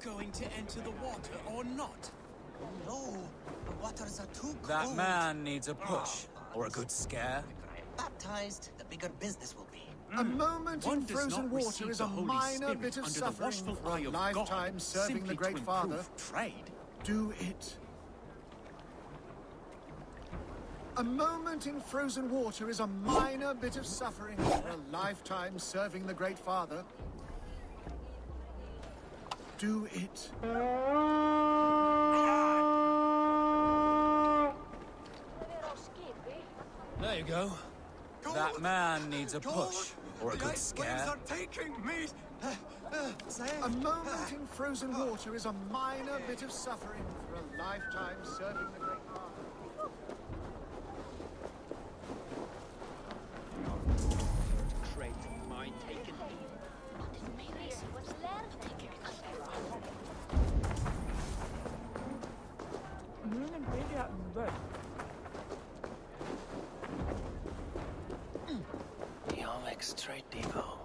going to enter the water or not? No, the waters are too cold. That man needs a push, or a good scare. Baptized, the bigger business will be. A moment One in does frozen not water receive is the a Holy minor Spirit bit of under the suffering watchful for eye a of lifetime God, serving simply the Great to Father. improve trade. Do it. A moment in frozen water is a minor bit of suffering for a lifetime serving the Great Father. Do it. There you go. That man needs a push, or a good scare. are taking me. A moment in frozen water is a minor bit of suffering for a lifetime serving the Great Father. Trade of mine taken. The Omex Trade Depot.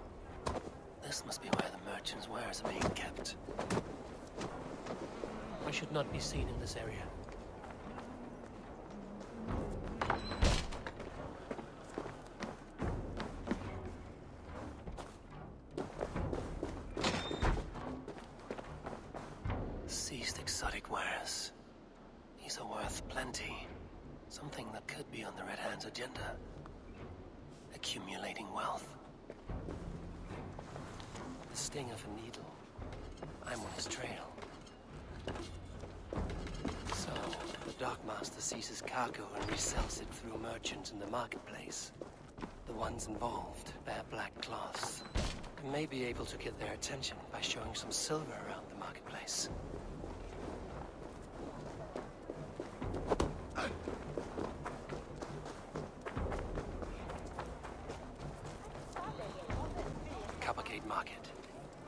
This must be where the merchants' wares are being kept. I should not be seen in this area. Seized exotic wares. These are worth plenty. Something that could be on the Red Hand's agenda. Accumulating wealth. The sting of a needle. I'm on his trail. So, the dockmaster seizes cargo and resells it through merchants in the marketplace. The ones involved bear black cloths. I may be able to get their attention by showing some silver around the marketplace. Coppergate Market.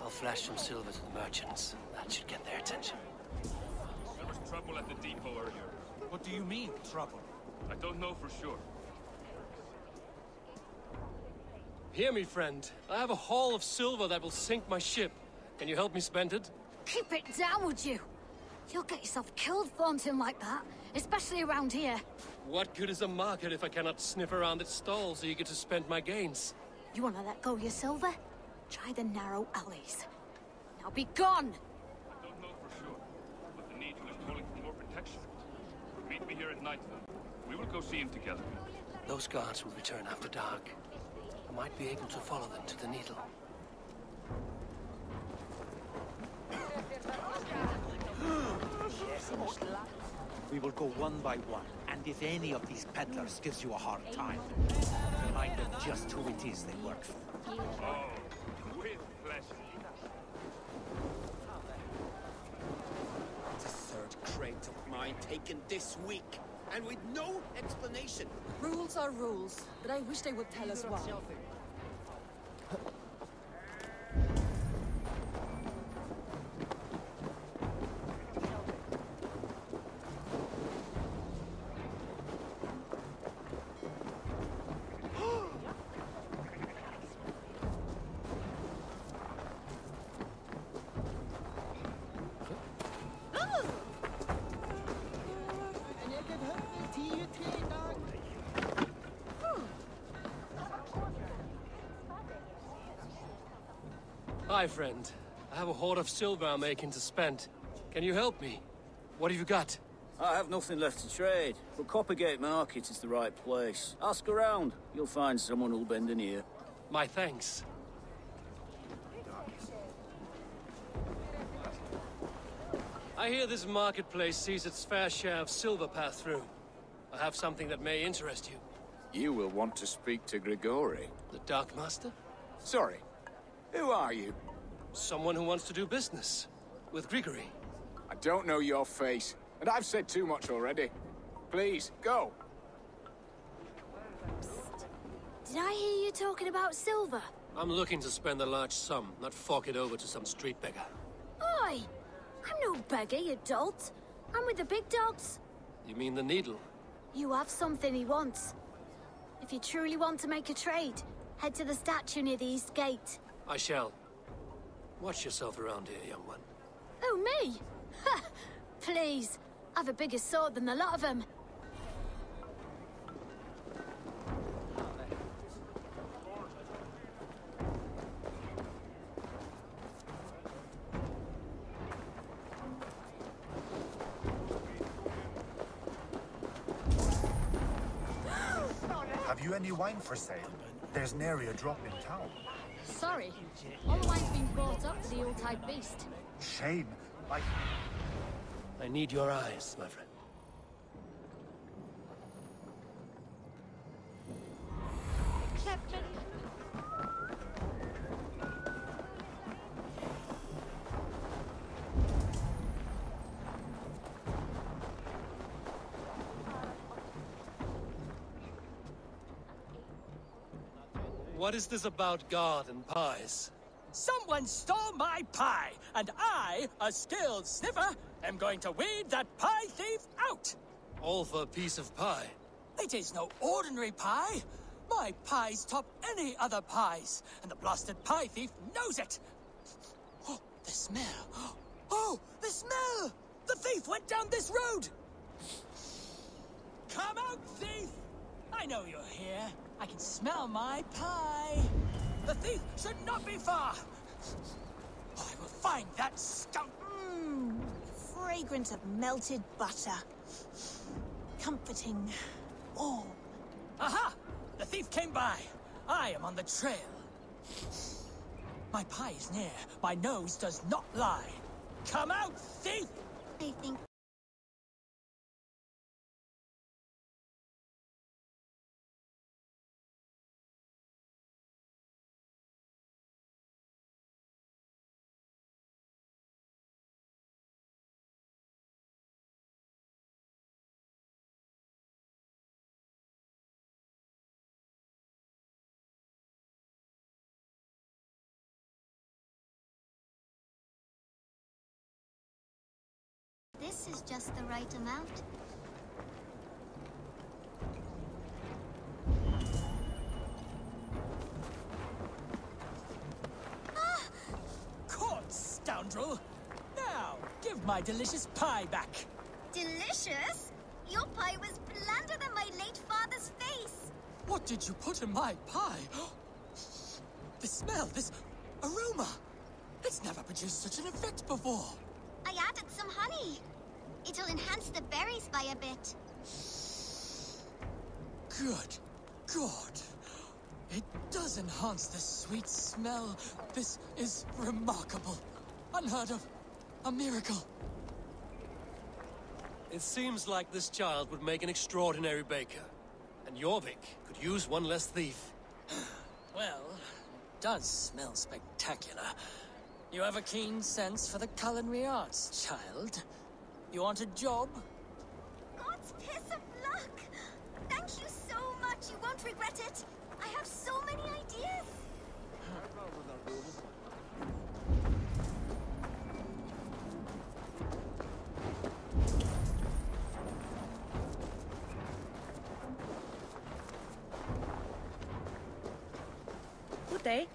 I'll flash some silver to the merchants. That should get their attention. There was trouble at the depot earlier. What do you mean, trouble? I don't know for sure. Hear me, friend. I have a haul of silver that will sink my ship. Can you help me spend it? Keep it down, would you? You'll get yourself killed flaunting like that, especially around here. What good is a market if I cannot sniff around its stalls eager to spend my gains? You want to let go of your silver? Try the narrow alleys. Now be gone! I don't know for sure, but the Needle is calling for more protection. Meet me here at night, then. We will go see him together. Those guards will return after dark. I might be able to follow them to the Needle. We will go one by one, and if any of these peddlers gives you a hard time, remind them just who it is they work for. Oh, with pleasure. The third crate of mine taken this week, and with no explanation. Rules are rules, but I wish they would tell us why. Hi, friend. I have a hoard of silver I'm making to spend. Can you help me? What have you got? I have nothing left to trade, but Coppergate Market is the right place. Ask around. You'll find someone who'll bend an ear. My thanks. I hear this marketplace sees its fair share of silver pass through. I have something that may interest you. You will want to speak to Grigori. The Dark Master? Sorry. Who are you? Someone who wants to do business. With Grigory. I don't know your face, and I've said too much already. Please, go. Psst. Did I hear you talking about silver? I'm looking to spend a large sum, not fork it over to some street beggar. Oi! I'm no beggar, you dolt. I'm with the big dogs. You mean the Needle? You have something he wants. If you truly want to make a trade, head to the statue near the East Gate. I shall. Watch yourself around here, young one. Who, me? Ha! Please. I've a bigger sword than the lot of them. Have you any wine for sale? There's nary a drop in town. Sorry. All the wine's been brought up for the Yuletide beast. Shame. I need your eyes, my friend. Captain. What is this about God and pies? Someone stole my pie, and I, a skilled sniffer, am going to weed that pie thief out! All for a piece of pie. It is no ordinary pie. My pies top any other pies, and the blasted pie thief knows it. Oh, the smell. Oh, the smell! The thief went down this road! Come out, thief! I know you're here. I can smell my pie. The thief should not be far. Oh, I will find that skunk. Fragrance of melted butter. Comforting. Warm. Aha! The thief came by. I am on the trail. My pie is near. My nose does not lie. Come out, thief! I think... This is just the right amount. Caught, scoundrel! Now, give my delicious pie back. Delicious? Your pie was blander than my late father's face. What did you put in my pie? The smell, this aroma. It's never produced such an effect before. I added some honey. It'll enhance the berries by a bit. Good. Good. It does enhance the sweet smell. This is remarkable. Unheard of. A miracle. It seems like this child would make an extraordinary baker. And Jorvik could use one less thief. Well, it does smell spectacular. You have a keen sense for the culinary arts, child. You want a job? God's piss of luck! Thank you so much. You won't regret it. I have so many ideas. Good day.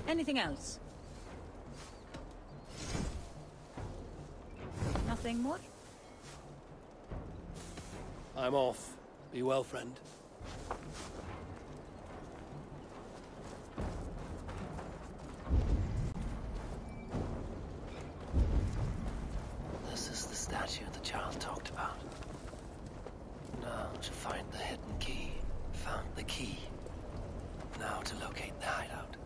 Anything else? Nothing more? I'm off. Be well, friend. This is the statue the child talked about. Now to find the hidden key. Found the key. Now to locate the hideout.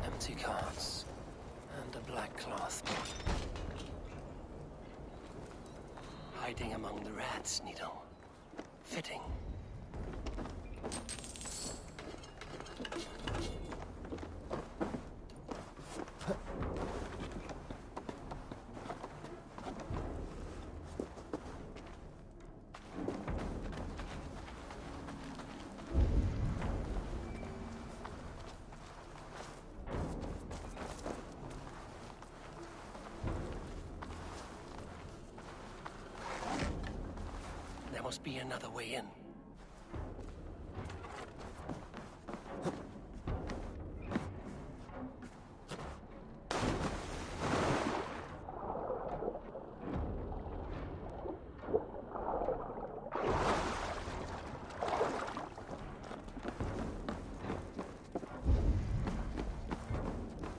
Empty cards. And a black cloth. Hiding among the rat's needle. Fitting. must be another way in.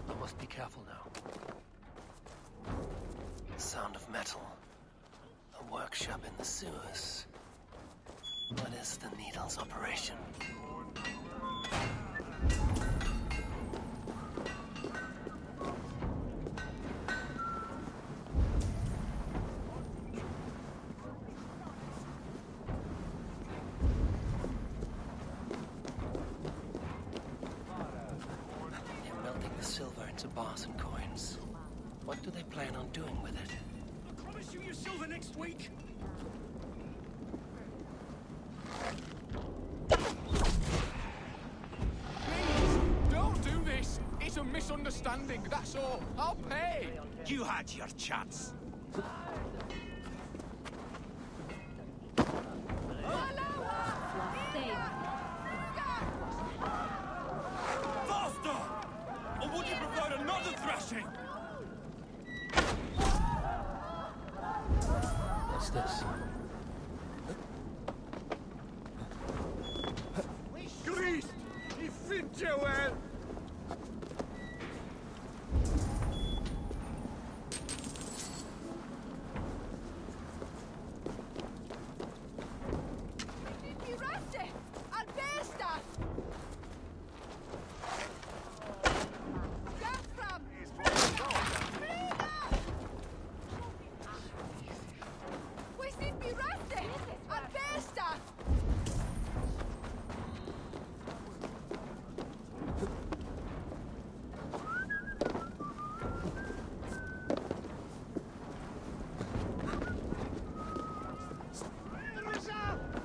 I must be careful now. Sound of metal. A workshop in the sewers. What is the Needle's operation? They're melting the silver into bars and coins. What do they plan on doing with it? I promise you your silver next week. Please, don't do this. It's a misunderstanding, that's all. I'll pay. You had your chance. Faster! Or would you prefer another thrashing? What's this? Greased! He fit you well!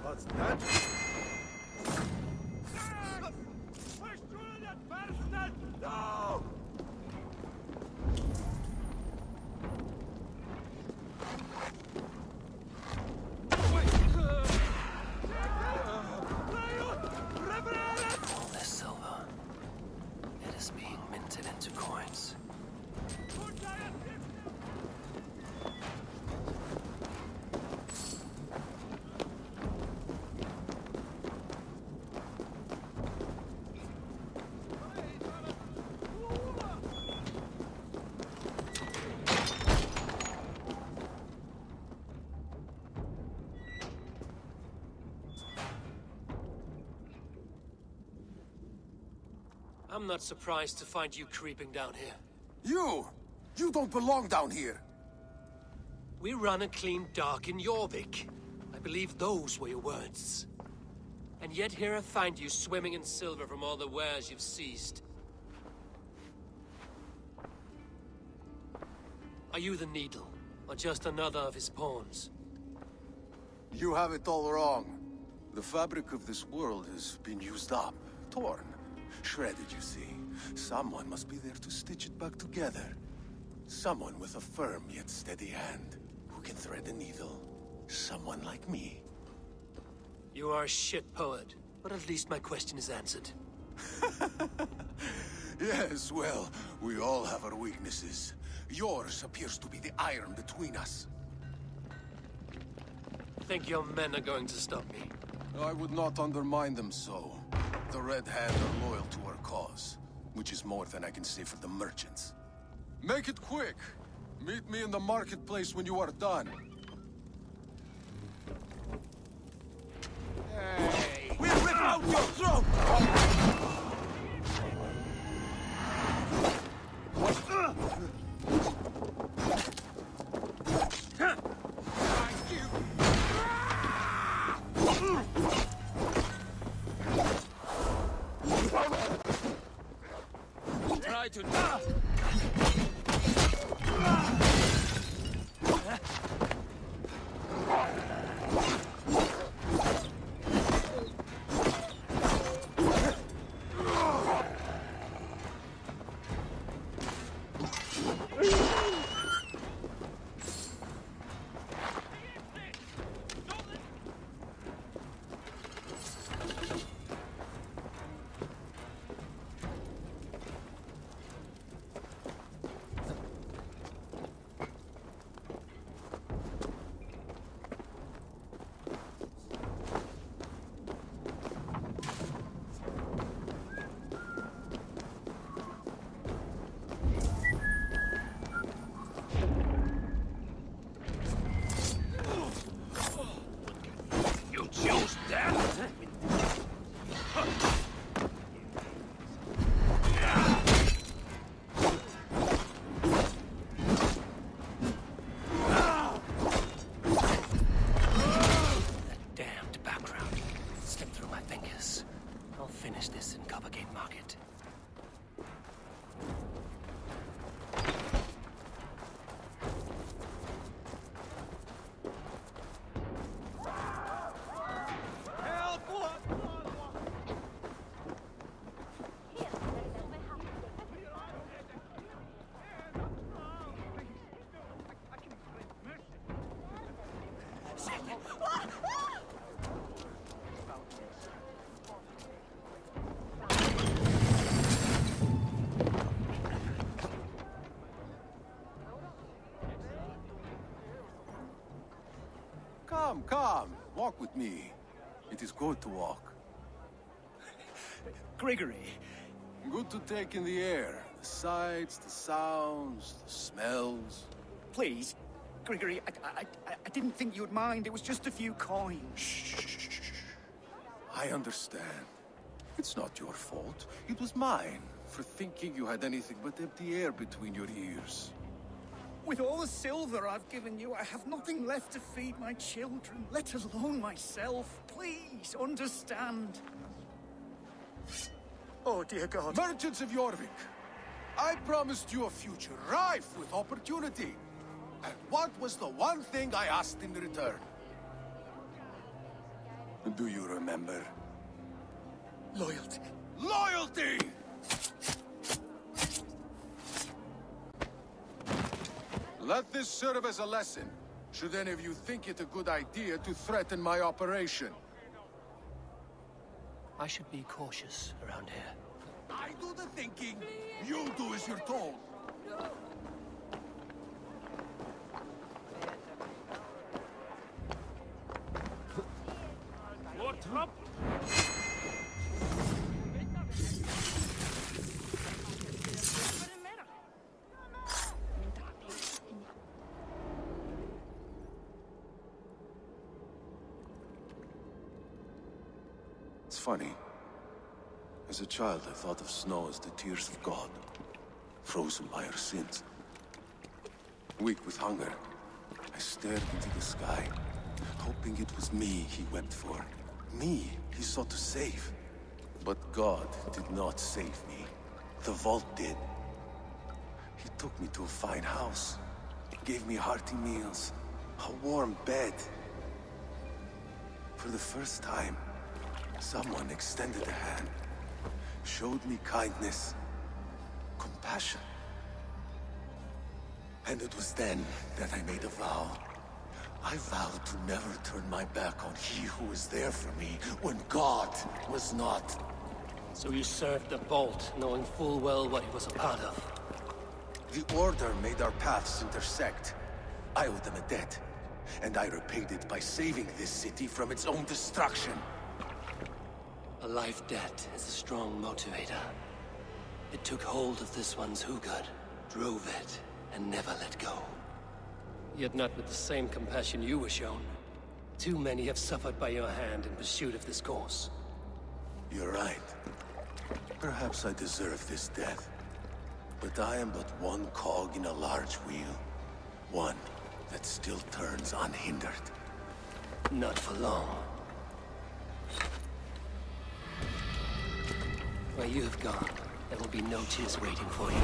What's that? No! All this silver. It is being minted into coins. I'm not surprised to find you creeping down here. You don't belong down here. We run a clean dock in Jorvik. I believe those were your words. And yet here I find you swimming in silver from all the wares you've seized. Are you the Needle, or just another of his pawns? You have it all wrong. The fabric of this world has been used up, torn, shredded, you see. Someone must be there to stitch it back together. Someone with a firm yet steady hand, who can thread a needle. Someone like me. You are a shit poet, but at least my question is answered. Yes, well, we all have our weaknesses. Yours appears to be the iron between us. Think your men are going to stop me? I would not undermine them so. The Red Hand are loyal to our cause, which is more than I can say for the merchants. Make it quick! Meet me in the marketplace when you are done. Hey! We'll rip out your throat! Try to... Come, walk with me. It is good to walk. Grigory. Good to take in the air. The sights, the sounds, the smells. Please, Grigory, I didn't think you'd mind. It was just a few coins. Shh. I understand. It's not your fault. It was mine for thinking you had anything but empty air between your ears. With all the silver I've given you, I have nothing left to feed my children, let alone myself. Please, understand. Oh, dear God. Merchants of Jorvik, I promised you a future rife with opportunity. And what was the one thing I asked in return? Do you remember? Loyalty. Loyalty! Let this serve as a lesson, should any of you think it a good idea to threaten my operation. I should be cautious around here. I do the thinking, you do as you're told. What's up? It's funny. As a child, I thought of snow as the tears of God, frozen by our sins. Weak with hunger, I stared into the sky, hoping it was me he wept for. Me he sought to save. But God did not save me. The vault did. He took me to a fine house, gave me hearty meals, a warm bed. For the first time, someone extended a hand, showed me kindness, compassion. And it was then that I made a vow. I vowed to never turn my back on he who was there for me when God was not. So you served the Vault, knowing full well what he was a part of. The Order made our paths intersect. I owed them a debt, and I repaid it by saving this city from its own destruction. A life debt is a strong motivator. It took hold of this one's Hugad, drove it, and never let go. Yet not with the same compassion you were shown. Too many have suffered by your hand in pursuit of this course. You're right. Perhaps I deserve this death. But I am but one cog in a large wheel. One that still turns unhindered. Not for long. Where you have gone, there will be no tears waiting for you.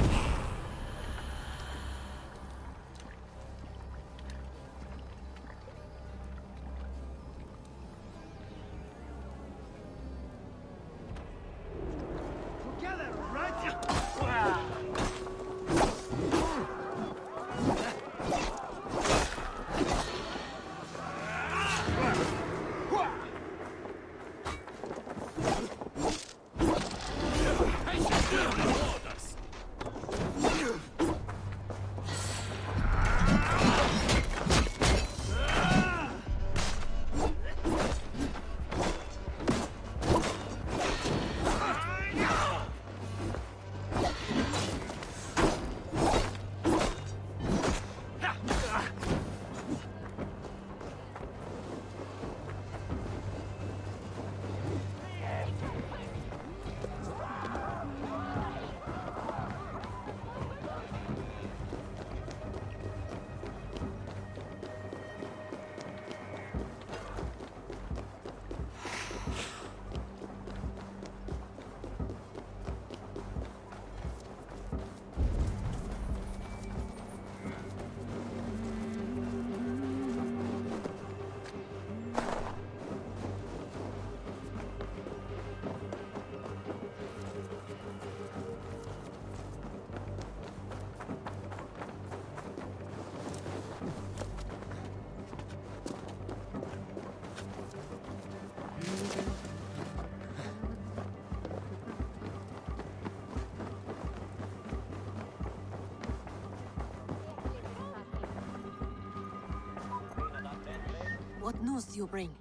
What news do you bring?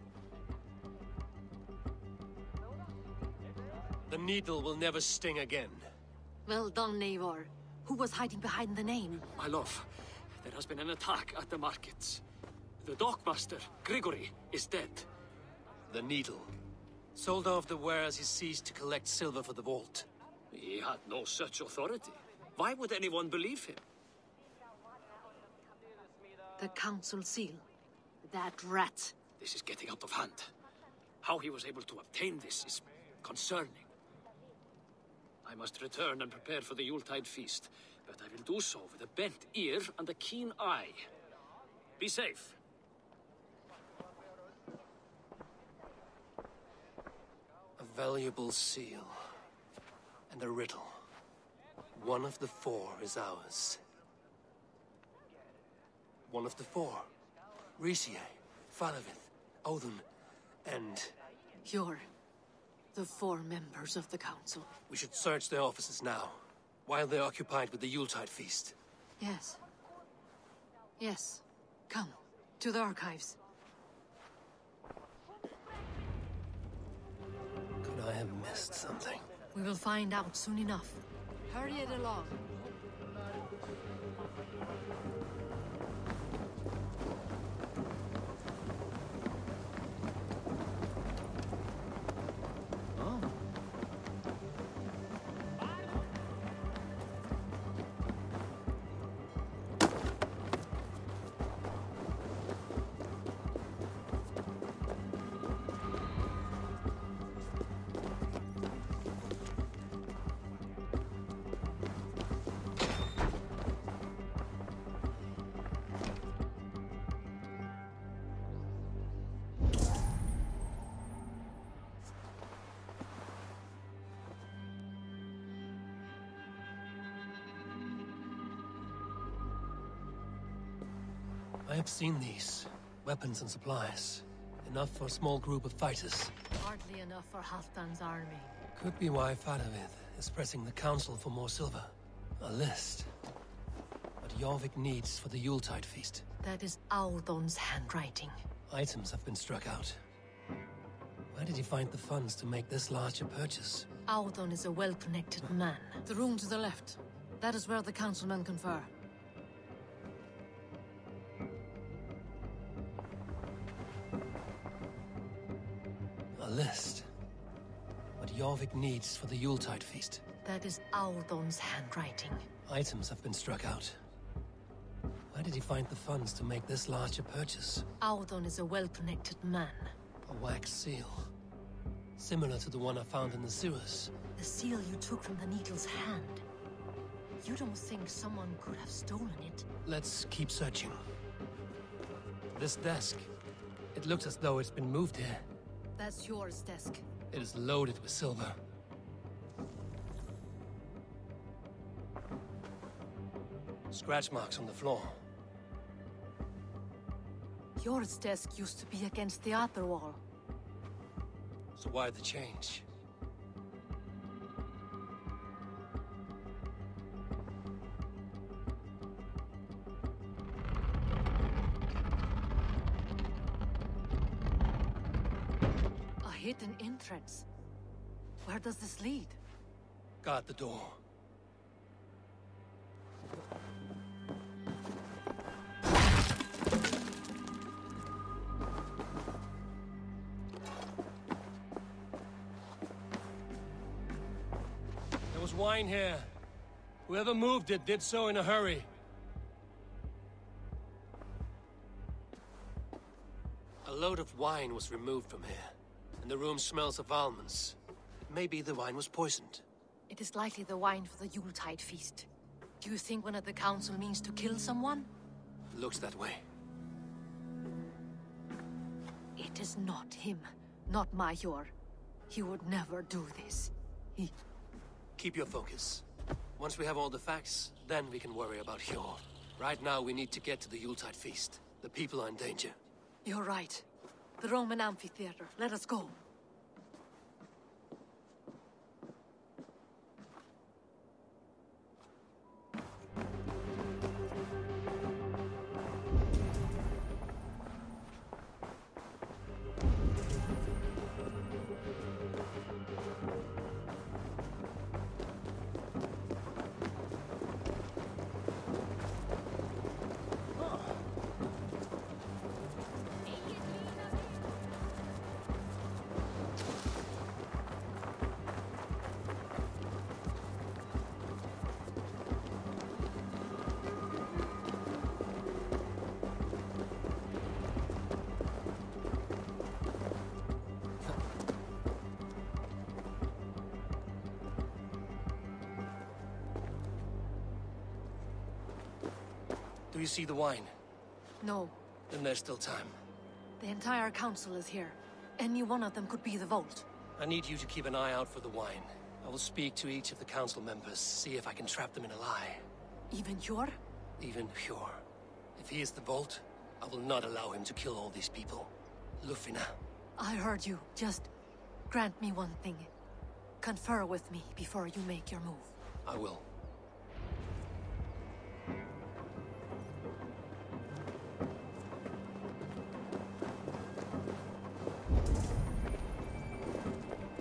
The needle will never sting again. Well done, Eivor. Who was hiding behind the name? My love, there has been an attack at the markets. The dockmaster, Grigory, is dead. The needle. Sold off the wares he seized to collect silver for the vault. He had no such authority. Why would anyone believe him? The council seal. That rat. This is getting out of hand. How he was able to obtain this is concerning. I must return and prepare for the Yuletide feast, but I will do so with a bent ear and a keen eye. Be safe. A valuable seal. And a riddle. One of the four is ours. One of the four. Risie, Falavith, Odin, and... You're the four members of the council. We should search their offices now, while they're occupied with the Yuletide feast. Yes. Yes. Come, to the archives. Could I have missed something? We will find out soon enough. Hurry it along. I have seen these. Weapons and supplies. Enough for a small group of fighters. Hardly enough for Halfdan's army. Could be why Falavith is pressing the council for more silver. A list. What Jorvik needs for the Yuletide feast. That is Audon's handwriting. Items have been struck out. Where did he find the funds to make this large a purchase? Audon is a well-connected man. The room to the left. That is where the councilmen confer. A list. What Jorvik needs for the Yuletide feast. That is Audon's handwriting. Items have been struck out. Where did he find the funds to make this large a purchase? Audon is a well-connected man. A wax seal. Similar to the one I found in the sewers. The seal you took from the needle's hand. You don't think someone could have stolen it? Let's keep searching. This desk. It looks as though it's been moved here. That's yours, desk. It is loaded with silver. Scratch marks on the floor. Yours desk used to be against the other wall. So why the change? A hidden entrance. Where does this lead? Guard the door. There was wine here. Whoever moved it did so in a hurry. A load of wine was removed from here, and the room smells of almonds. Maybe the wine was poisoned. It is likely the wine for the Yuletide feast. Do you think one of the council means to kill someone? Looks that way. It is not him, not Major. He would never do this. He... Keep your focus. Once we have all the facts, then we can worry about Hjor. Right now, we need to get to the Yuletide feast. The people are in danger. You're right. The Roman amphitheater. Let us go. Do you see the wine? No. Then there's still time. The entire council is here. Any one of them could be the Vault. I need you to keep an eye out for the wine. I will speak to each of the council members, see if I can trap them in a lie. Even Hjor? Even Hjor. If he is the Vault, I will not allow him to kill all these people. Lufina. I heard you. Just grant me one thing. Confer with me before you make your move. I will.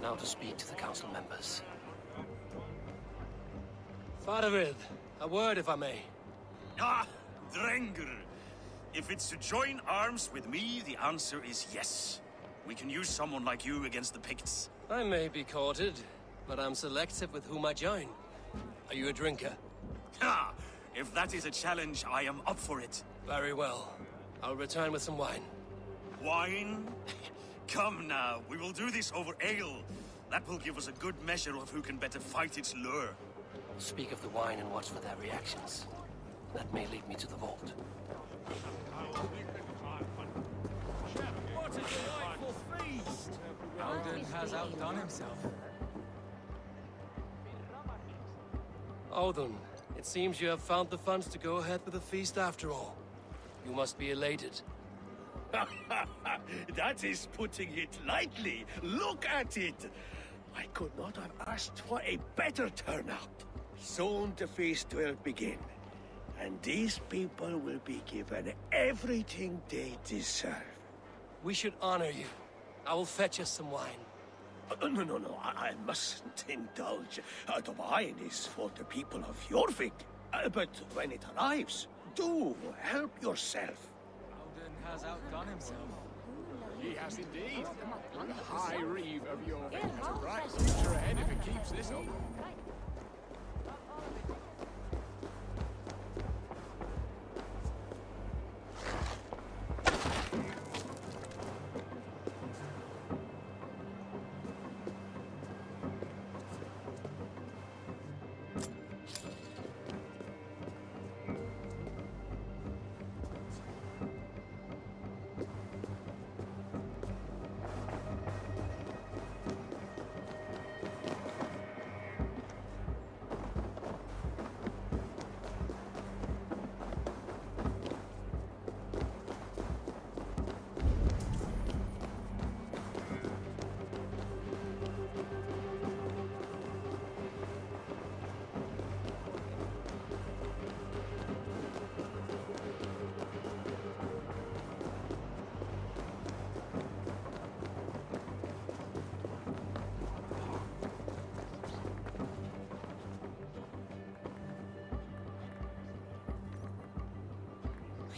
Now to speak to the council members. Faravid, a word if I may. Ah, Drengr. If it's to join arms with me, the answer is yes. We can use someone like you against the Picts. I may be courted, but I'm selective with whom I join. Are you a drinker? Ha! If that is a challenge, I am up for it. Very well. I'll return with some wine. Wine? Come now, we will do this over ale. That will give us a good measure of who can better fight its lure. Speak of the wine and watch for their reactions. That may lead me to the Vault. What a delightful feast! Alden has outdone himself. Odin, it seems you have found the funds to go ahead with the feast after all. You must be elated. That is putting it lightly. Look at it. I could not have asked for a better turnout. Soon the feast will begin, and these people will be given everything they deserve. We should honor you. I will fetch us some wine. No, I mustn't indulge. The wine is for the people of Jorvik. But when it arrives, do help yourself. Alden has outdone himself. He has indeed. And the High Reeve of Jorvik has a bright future ahead if it keeps this up.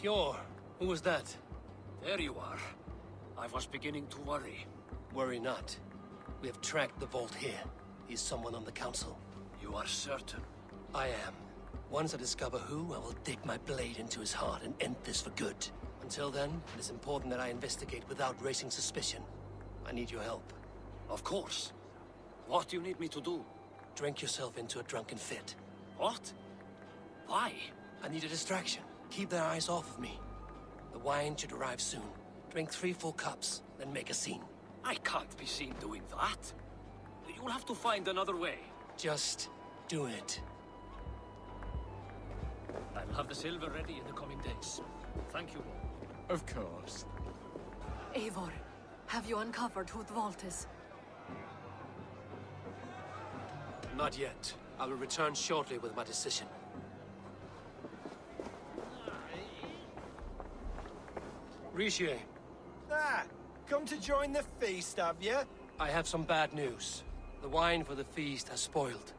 Hjor, who was that? There you are. I was beginning to worry. Worry not. We have tracked the Vault here. He's someone on the council. You are certain? I am. Once I discover who, I will dig my blade into his heart and end this for good. Until then, it is important that I investigate without raising suspicion. I need your help. Of course. What do you need me to do? Drink yourself into a drunken fit. What? Why? I need a distraction. Keep their eyes off of me. The wine should arrive soon. Drink 3 full cups, then make a scene. I can't be seen doing that. You'll have to find another way. Just do it. I'll have the silver ready in the coming days. Thank you. Of course. Eivor, have you uncovered who the Vault is? Not yet. I will return shortly with my decision. Rishi. Ah, come to join the feast, have you? I have some bad news. The wine for the feast has spoiled.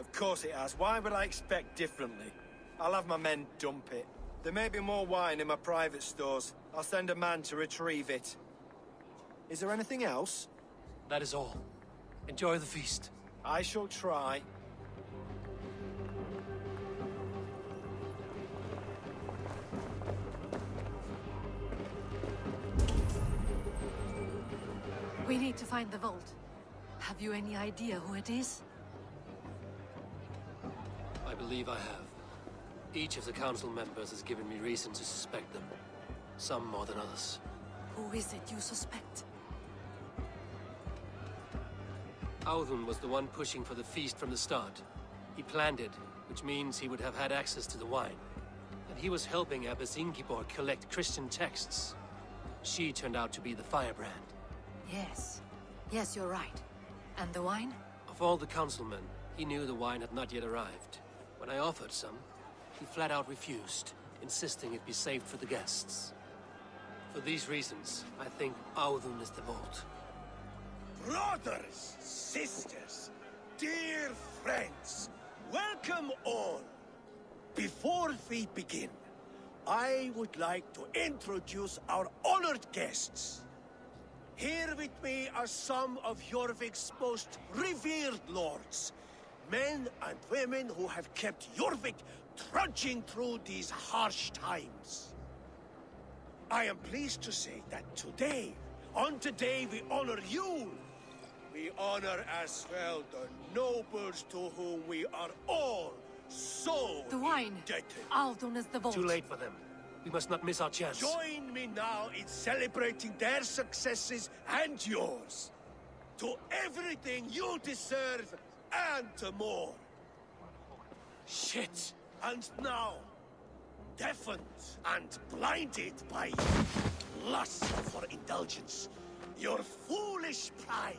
Of course it has. Why would I expect differently? I'll have my men dump it. There may be more wine in my private stores. I'll send a man to retrieve it. Is there anything else? That is all. Enjoy the feast. I shall try. We need to find the Vault. Have you any idea who it is? I believe I have. Each of the council members has given me reason to suspect them. Some more than others. Who is it you suspect? Audun was the one pushing for the feast from the start. He planned it, which means he would have had access to the wine. And he was helping Abbess Ingeborg collect Christian texts. She turned out to be the firebrand. Yes. Yes, you're right. And the wine? Of all the councilmen, he knew the wine had not yet arrived. When I offered some, he flat out refused, insisting it be saved for the guests. For these reasons, I think Audun is the vault. Brothers, sisters, dear friends, welcome all. Before we begin, I would like to introduce our honored guests. Here with me are some of Jorvik's most revered lords, men and women who have kept Jorvik trudging through these harsh times. I am pleased to say that today, on today we honor you. We honor as well the nobles to whom we are all so the wine. indebted. Audun is the vault. Too late for them. We must not miss our chance. Join me now in celebrating their successes and yours. To everything you deserve and more. Shit! And now, deafened and blinded by lust for indulgence, your foolish pride,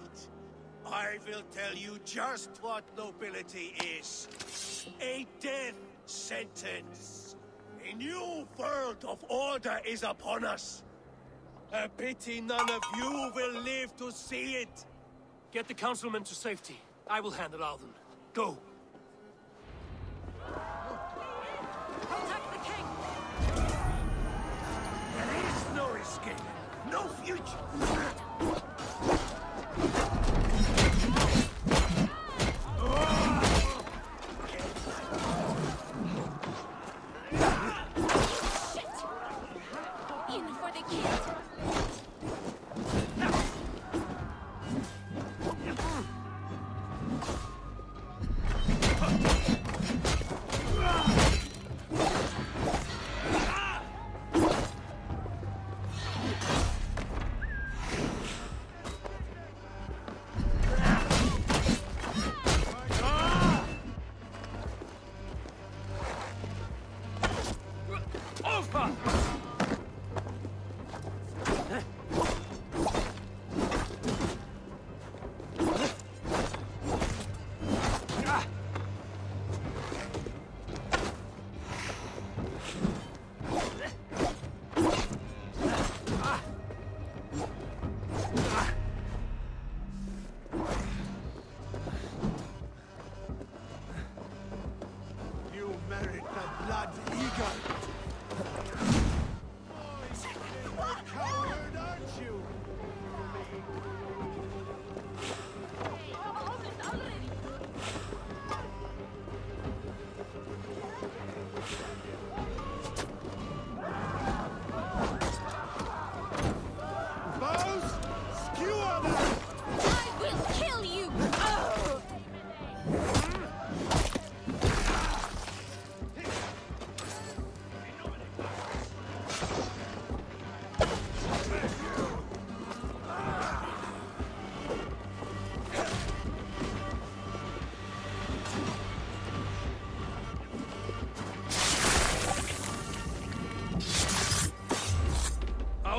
I will tell you just what nobility is. A death sentence. A new world of order is upon us. A pity none of you will live to see it. Get the councilmen to safety. I will handle Audun. Go! Protect the king! There is no escape, no future.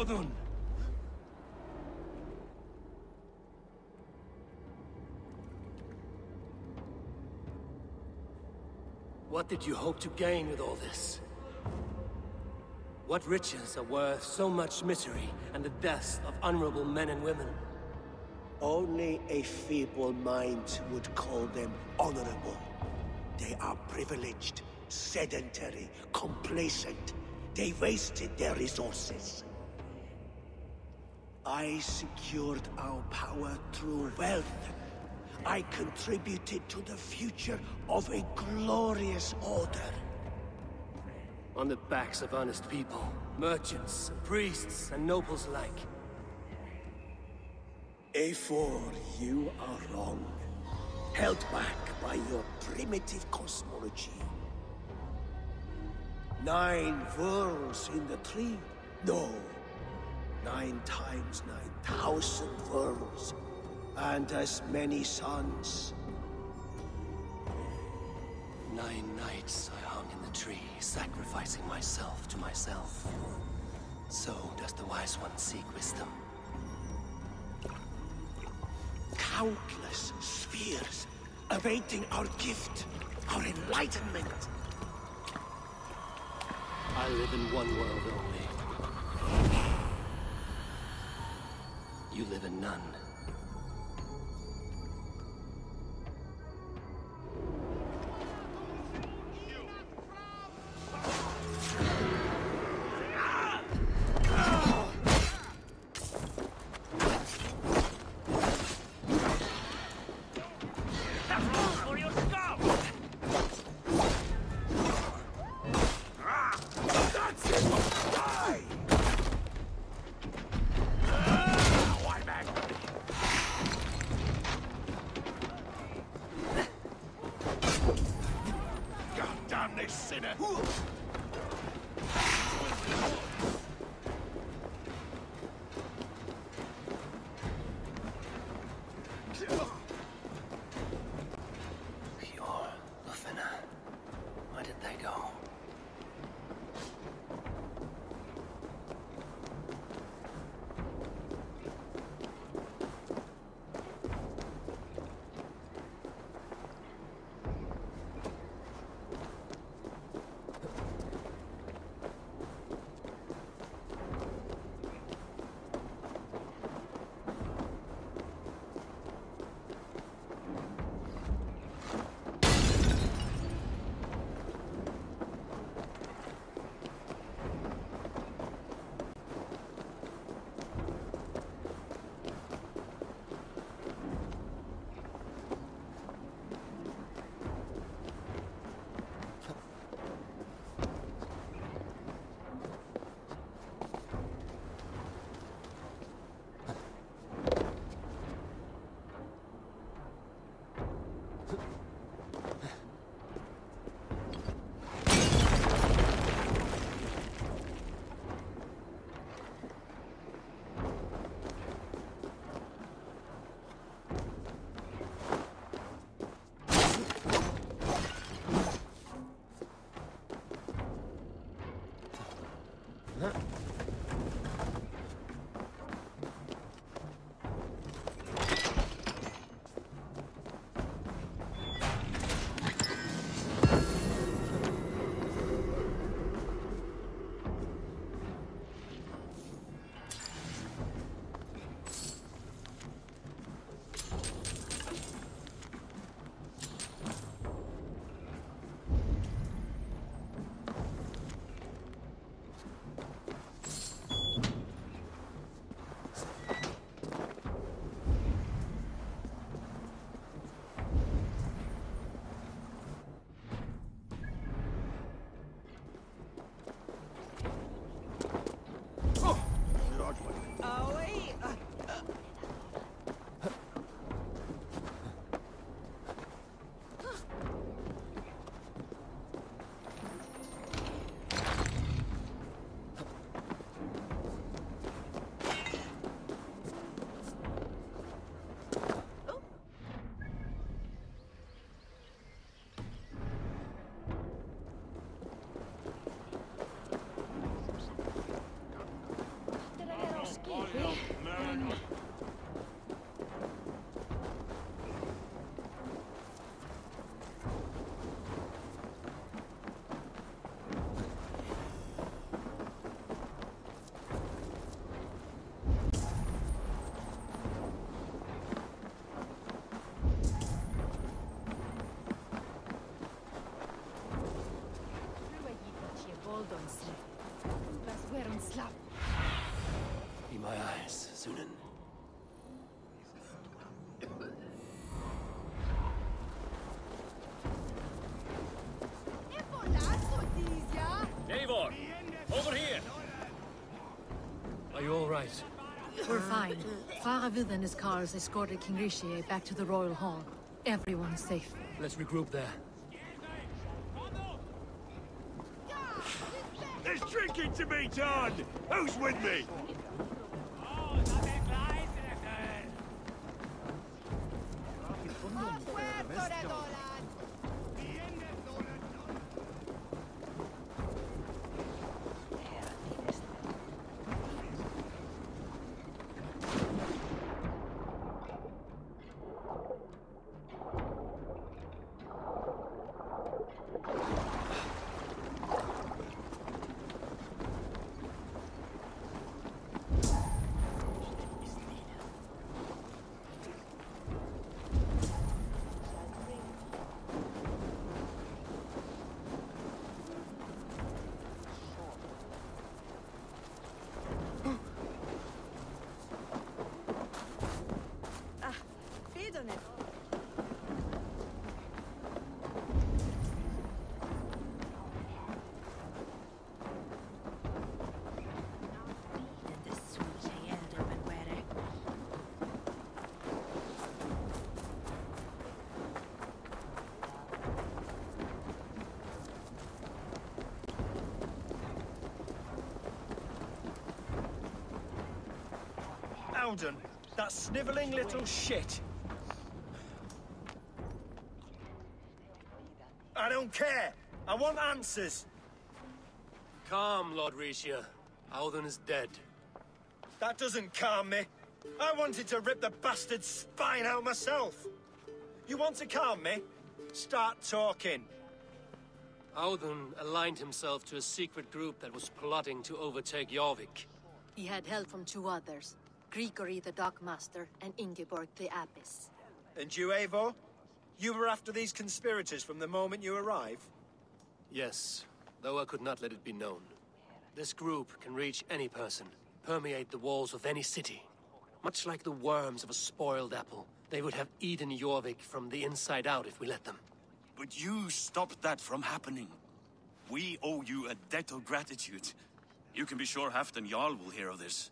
Audun! What did you hope to gain with all this? What riches are worth so much misery and the deaths of honorable men and women? Only a feeble mind would call them honorable. They are privileged, sedentary, complacent. They wasted their resources. I secured our power through wealth. I contributed to the future of a glorious order. On the backs of honest people, merchants, priests, and nobles alike. A4, you are wrong. Held back by your primitive cosmology. 9 worlds in the tree? No. 9 times 9,000 worlds. And as many suns. 9 nights I hung in the tree, sacrificing myself to myself. So does the Wise One seek wisdom. Countless spheres, awaiting our gift, our enlightenment. I live in one world only. You live in none. Be my eyes, Sunan. Eivor! Over here! Are you all right? We're fine. Faravid and his cars escorted King Rishi back to the Royal Hall. Everyone is safe. Let's regroup there. talking to me, John? Who's with me? Alden, that snivelling little shit. I don't care. I want answers. Calm, Lord Risha. Alden is dead. That doesn't calm me. I wanted to rip the bastard's spine out myself. You want to calm me? Start talking. Alden aligned himself to a secret group that was plotting to overtake Jorvik. He had help from two others, Grigory the Dockmaster and Ingeborg the Abbess. And you, Eivor? You were after these conspirators from the moment you arrived? Yes, though I could not let it be known. This group can reach any person, permeate the walls of any city. Much like the worms of a spoiled apple, they would have eaten Jorvik from the inside out if we let them. But you stopped that from happening. We owe you a debt of gratitude. You can be sure Halfdan Jarl will hear of this.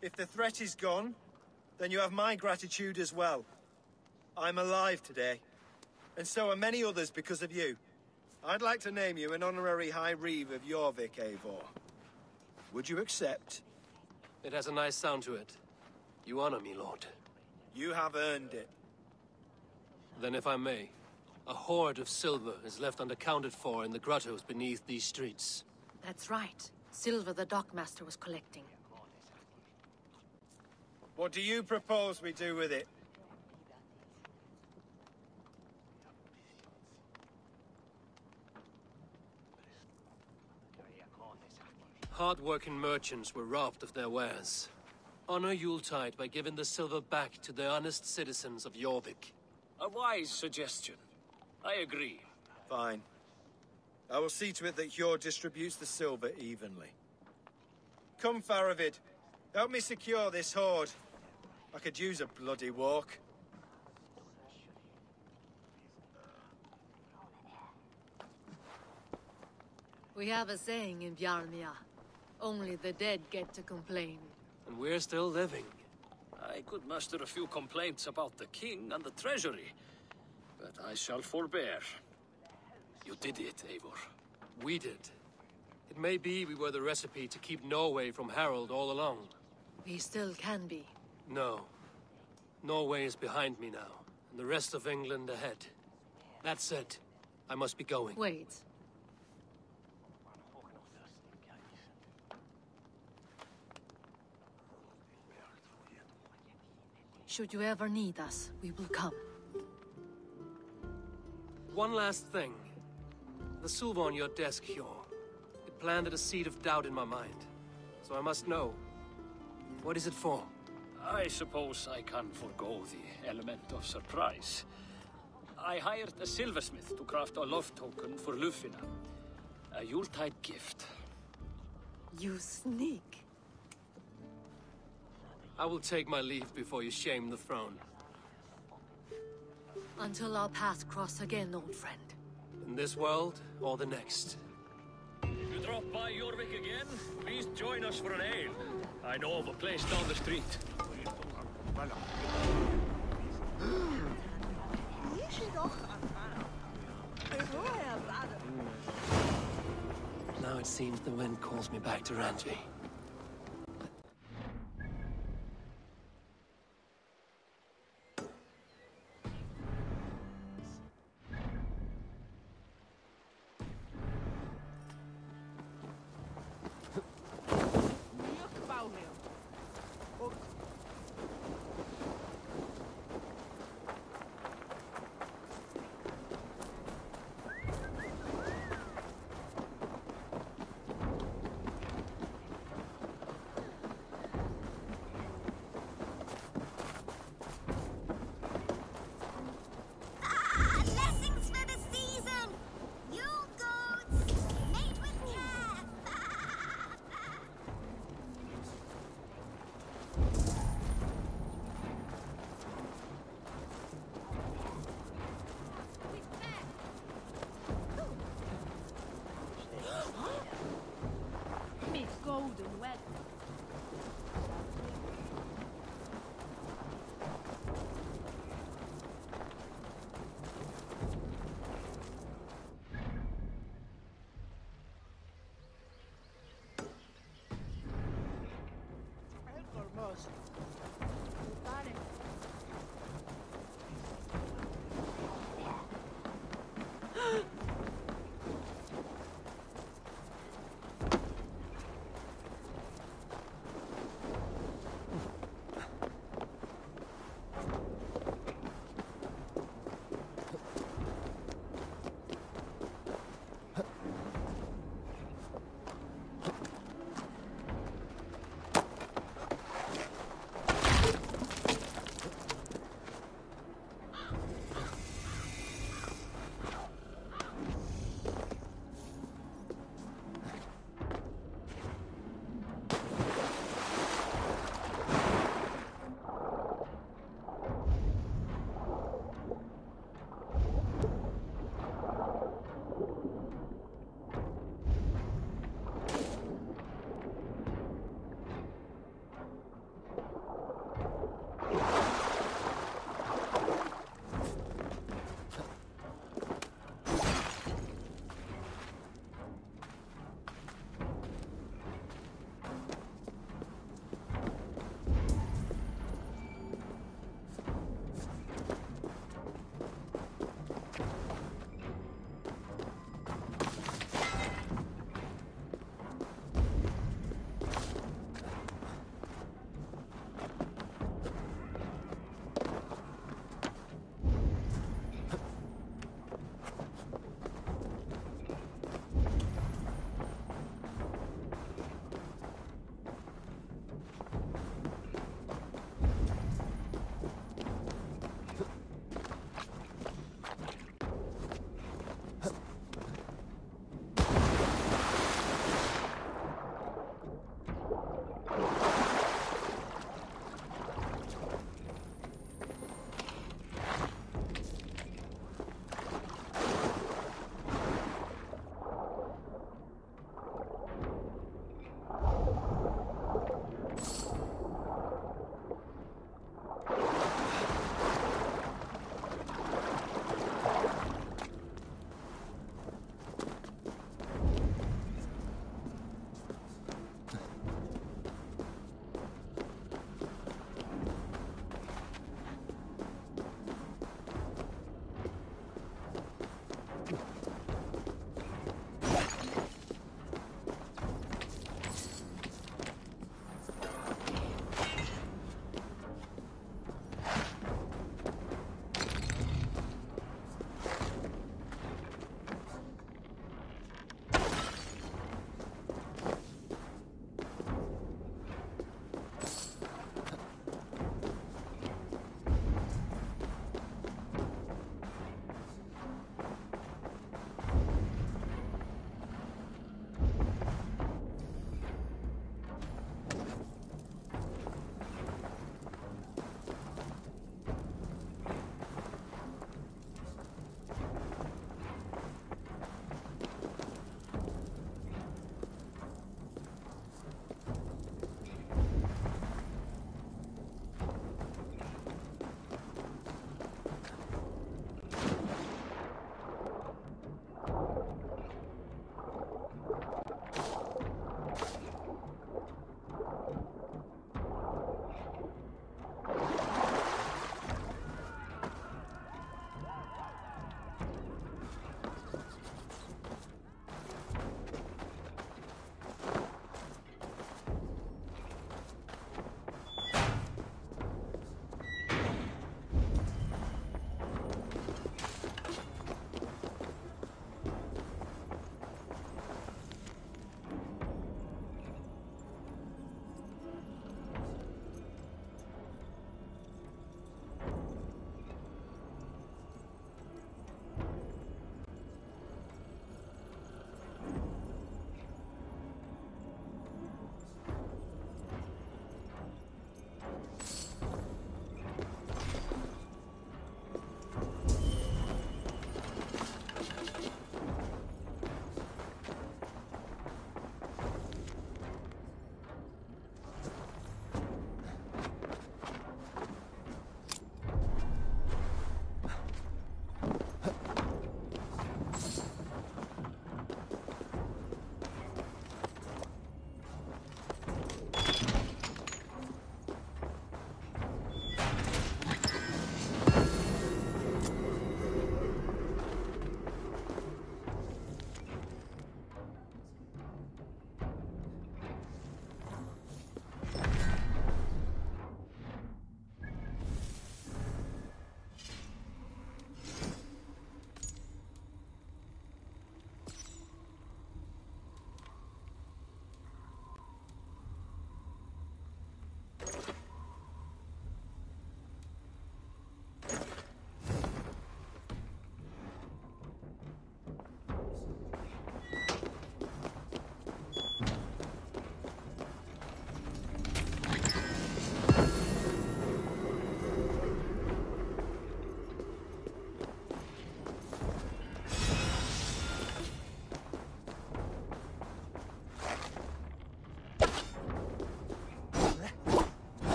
If the threat is gone, then you have my gratitude as well. I'm alive today, and so are many others because of you. I'd like to name you an honorary High Reeve of Jorvik, Eivor. Would you accept? It has a nice sound to it. You honor me, Lord. You have earned it. Then if I may, a hoard of silver is left unaccounted for in the grottos beneath these streets. That's right. Silver the Dockmaster was collecting. What do you propose we do with it? Hard-working merchants were robbed of their wares. Honor Yuletide by giving the silver back to the honest citizens of Jorvik. A wise suggestion. I agree. Fine. I will see to it that Hjord distributes the silver evenly. Come, Faravid. Help me secure this hoard. I could use a bloody walk. We have a saying in Bjarmia. Only the dead get to complain. And we're still living. I could muster a few complaints about the king and the treasury, but I shall forbear. You did it, Eivor. We did. It may be we were the recipe to keep Norway from Harald all along. We still can be. No. Norway is behind me now, and the rest of England ahead. That said, I must be going. Wait. Should you ever need us, we will come. One last thing. The silver on your desk, Hjord. It planted a seed of doubt in my mind. So I must know. What is it for? I suppose I can forego the element of surprise. I hired a silversmith to craft a love token for Lufina. A Yuletide gift. You sneak. I will take my leave before you shame the throne. Until our paths cross again, old friend. In this world, or the next. If you drop by Jorvik again, please join us for an ale. I know of a place down the street. Now it seems the wind calls me back to Randvi.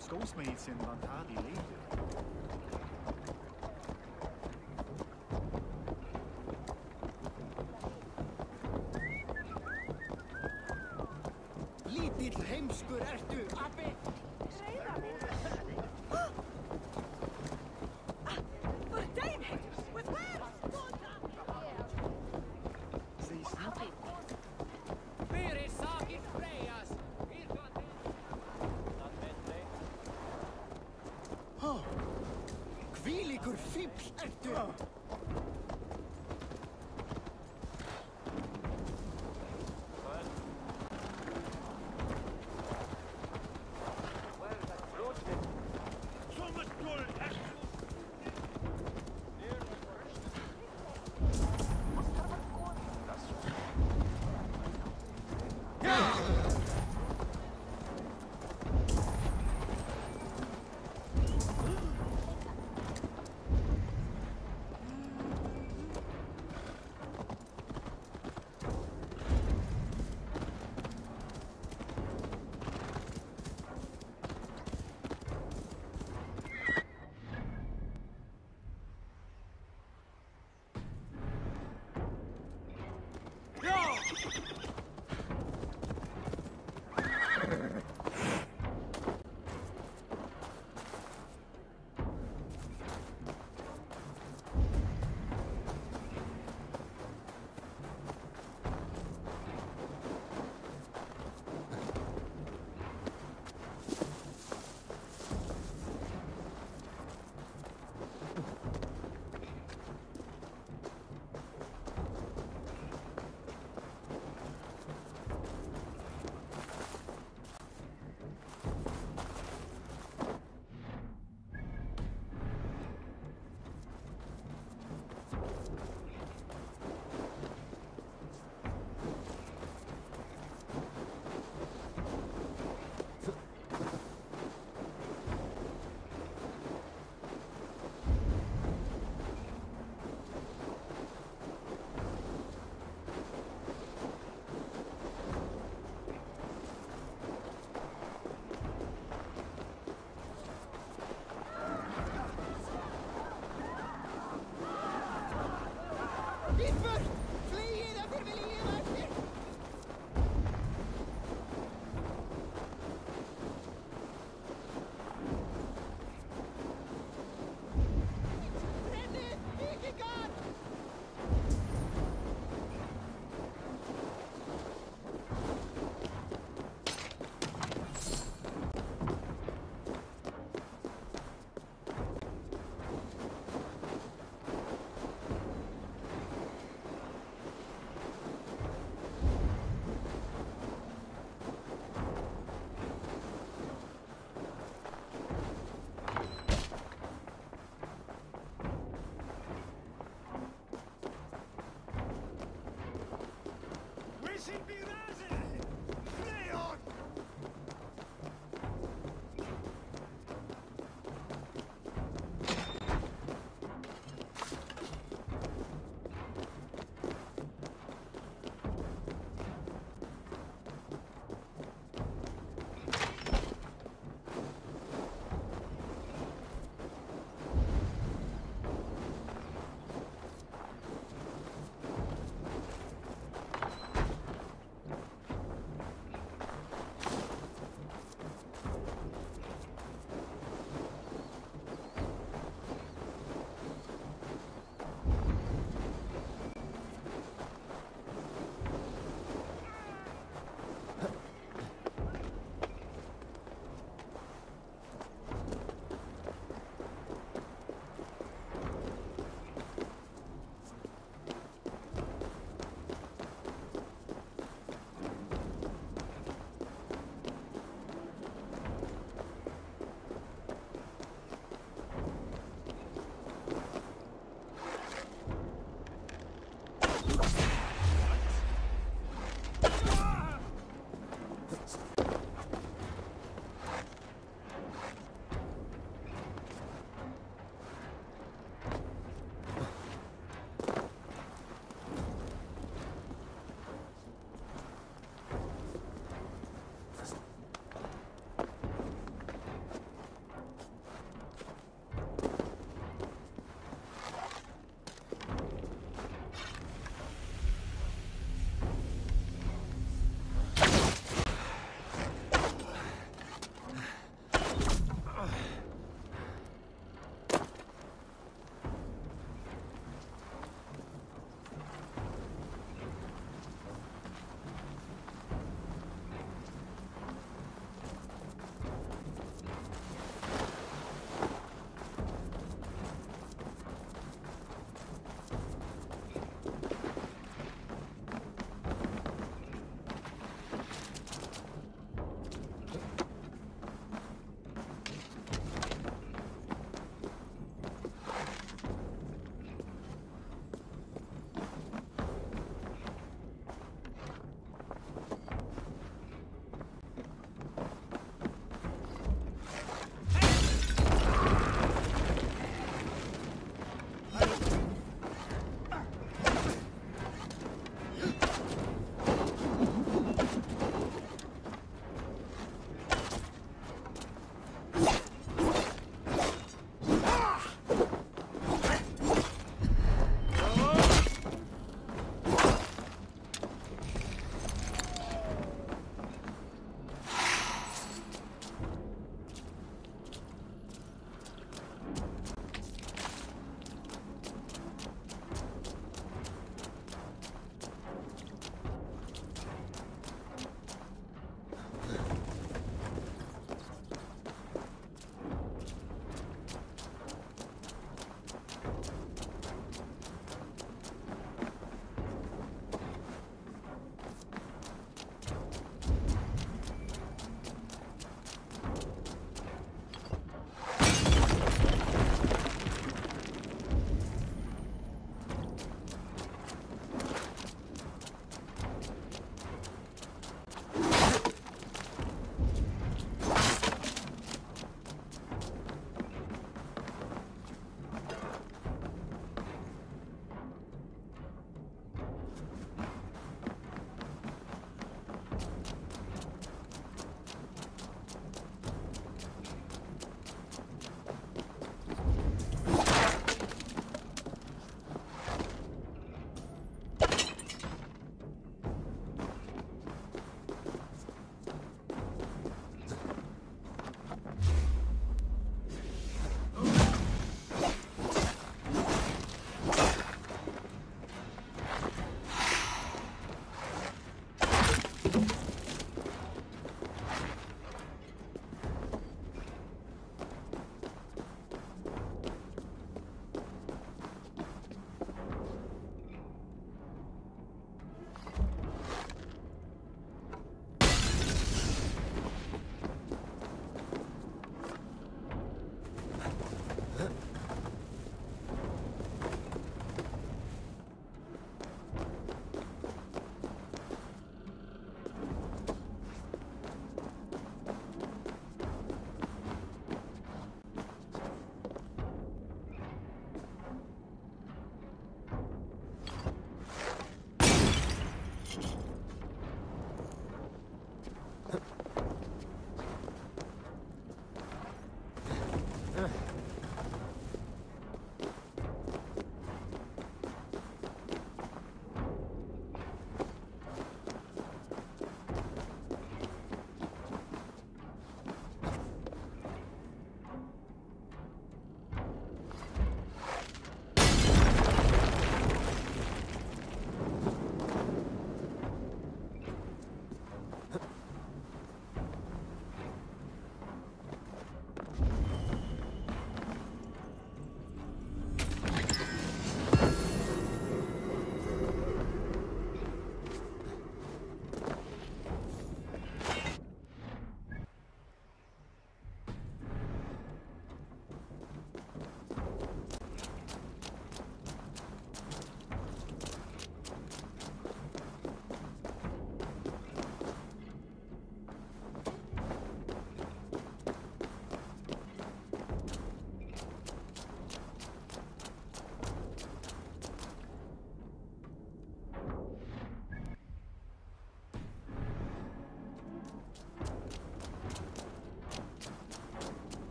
Schoolsmeets in Valhalla leave. Lítill heimskur ertu, Abbi! For David! With where? Fyri sakir Freyjas! Hvílíkur fífl ertu!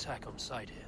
attack on sight here.